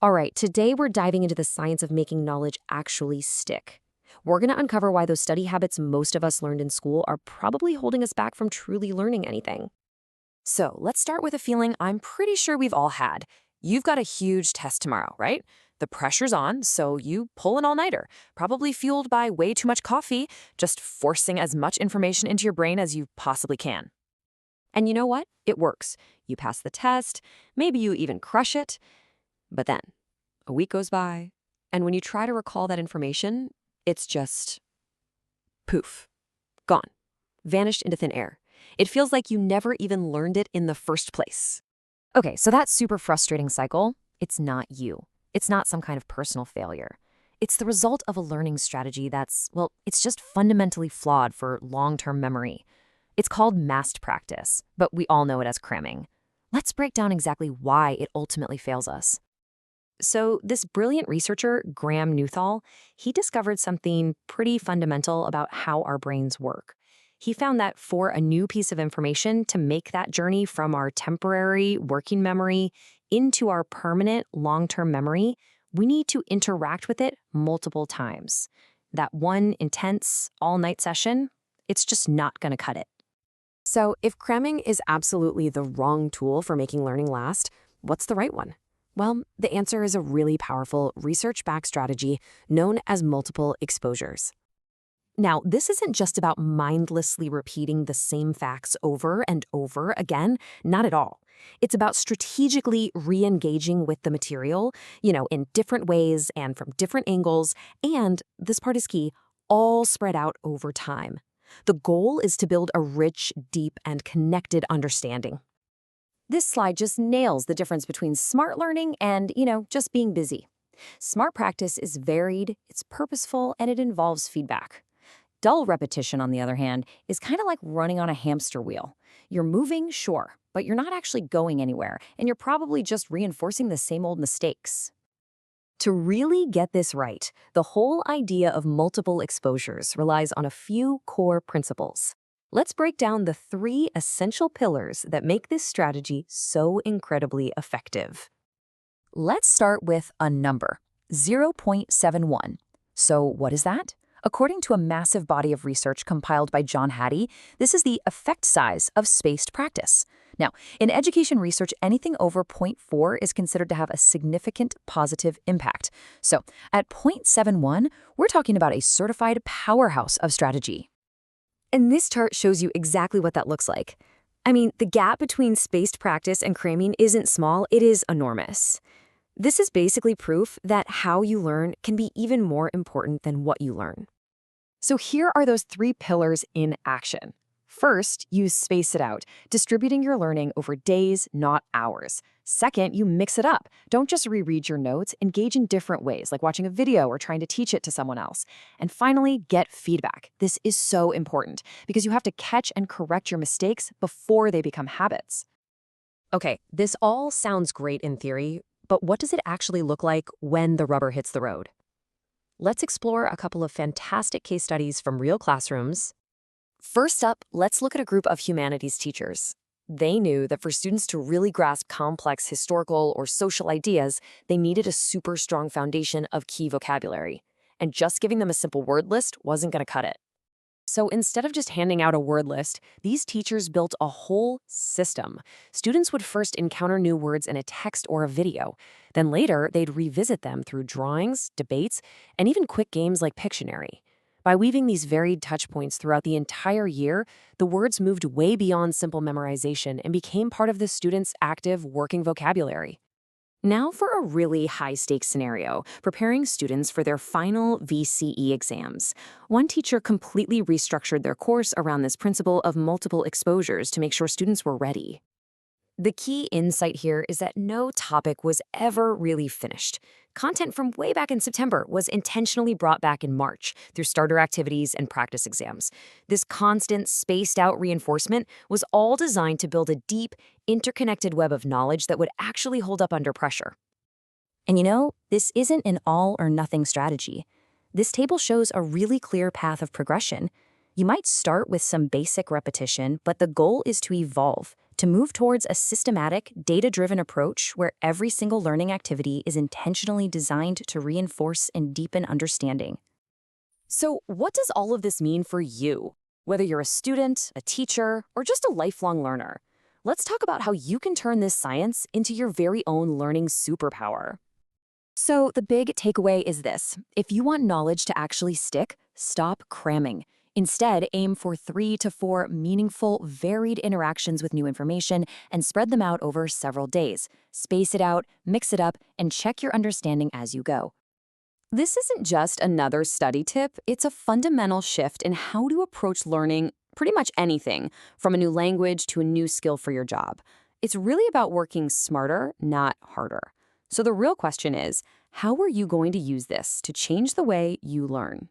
All right, today we're diving into the science of making knowledge actually stick. We're going to uncover why those study habits most of us learned in school are probably holding us back from truly learning anything. So let's start with a feeling I'm pretty sure we've all had. You've got a huge test tomorrow, right? The pressure's on, so you pull an all-nighter, probably fueled by way too much coffee, just forcing as much information into your brain as you possibly can. And you know what? It works. You pass the test, maybe you even crush it. But then, a week goes by, and when you try to recall that information, it's just poof, gone, vanished into thin air. It feels like you never even learned it in the first place. Okay, so that super frustrating cycle, it's not you. It's not some kind of personal failure. It's the result of a learning strategy that's, well, it's just fundamentally flawed for long-term memory. It's called massed practice, but we all know it as cramming. Let's break down exactly why it ultimately fails us. So this brilliant researcher, Graham Newthall, he discovered something pretty fundamental about how our brains work. He found that for a new piece of information to make that journey from our temporary working memory into our permanent long-term memory, we need to interact with it multiple times. That one intense all-night session, it's just not going to cut it. So if cramming is absolutely the wrong tool for making learning last, what's the right one? Well, the answer is a really powerful research-backed strategy known as multiple exposures. Now, this isn't just about mindlessly repeating the same facts over and over again, not at all. It's about strategically re-engaging with the material, in different ways and from different angles, and, this part is key, all spread out over time. The goal is to build a rich, deep, and connected understanding. This slide just nails the difference between smart learning and, just being busy. Smart practice is varied, it's purposeful, and it involves feedback. Dull repetition, on the other hand, is kind of like running on a hamster wheel. You're moving, sure, but you're not actually going anywhere, and you're probably just reinforcing the same old mistakes. To really get this right, the whole idea of multiple exposures relies on a few core principles. Let's break down the 3 essential pillars that make this strategy so incredibly effective. Let's start with a number, 0.71. So what is that? According to a massive body of research compiled by Hattie, this is the effect size of spaced practice. Now, in education research, anything over 0.4 is considered to have a significant positive impact. So at 0.71, we're talking about a certified powerhouse of strategy. And this chart shows you exactly what that looks like. I mean, the gap between spaced practice and cramming isn't small, it is enormous. This is basically proof that how you learn can be even more important than what you learn. So here are those 3 pillars in action. First, you space it out, distributing your learning over days, not hours. Second, you mix it up. Don't just reread your notes, engage in different ways, like watching a video or trying to teach it to someone else. And finally, get feedback. This is so important because you have to catch and correct your mistakes before they become habits. Okay, this all sounds great in theory, but what does it actually look like when the rubber hits the road? Let's explore a couple of fantastic case studies from real classrooms. First up, let's look at a group of humanities teachers. They knew that for students to really grasp complex historical or social ideas, they needed a super strong foundation of key vocabulary. And just giving them a simple word list wasn't going to cut it. So instead of just handing out a word list, these teachers built a whole system. Students would first encounter new words in a text or a video. Then later, they'd revisit them through drawings, debates, and even quick games like Pictionary. By weaving these varied touch points throughout the entire year, the words moved way beyond simple memorization and became part of the students' active working vocabulary. Now for a really high-stakes scenario, preparing students for their final VCE exams. One teacher completely restructured their course around this principle of multiple exposures to make sure students were ready. The key insight here is that no topic was ever really finished. Content from way back in September was intentionally brought back in March through starter activities and practice exams. This constant, spaced-out reinforcement was all designed to build a deep, interconnected web of knowledge that would actually hold up under pressure. And this isn't an all-or-nothing strategy. This table shows a really clear path of progression. You might start with some basic repetition, but the goal is to evolve, to move towards a systematic, data-driven approach where every single learning activity is intentionally designed to reinforce and deepen understanding. So, what does all of this mean for you? Whether you're a student, a teacher, or just a lifelong learner, let's talk about how you can turn this science into your very own learning superpower. So, the big takeaway is this: if you want knowledge to actually stick, stop cramming. Instead, aim for 3 to 4 meaningful, varied interactions with new information and spread them out over several days. Space it out, mix it up, and check your understanding as you go. This isn't just another study tip, it's a fundamental shift in how to approach learning pretty much anything, from a new language to a new skill for your job. It's really about working smarter, not harder. So the real question is, how are you going to use this to change the way you learn?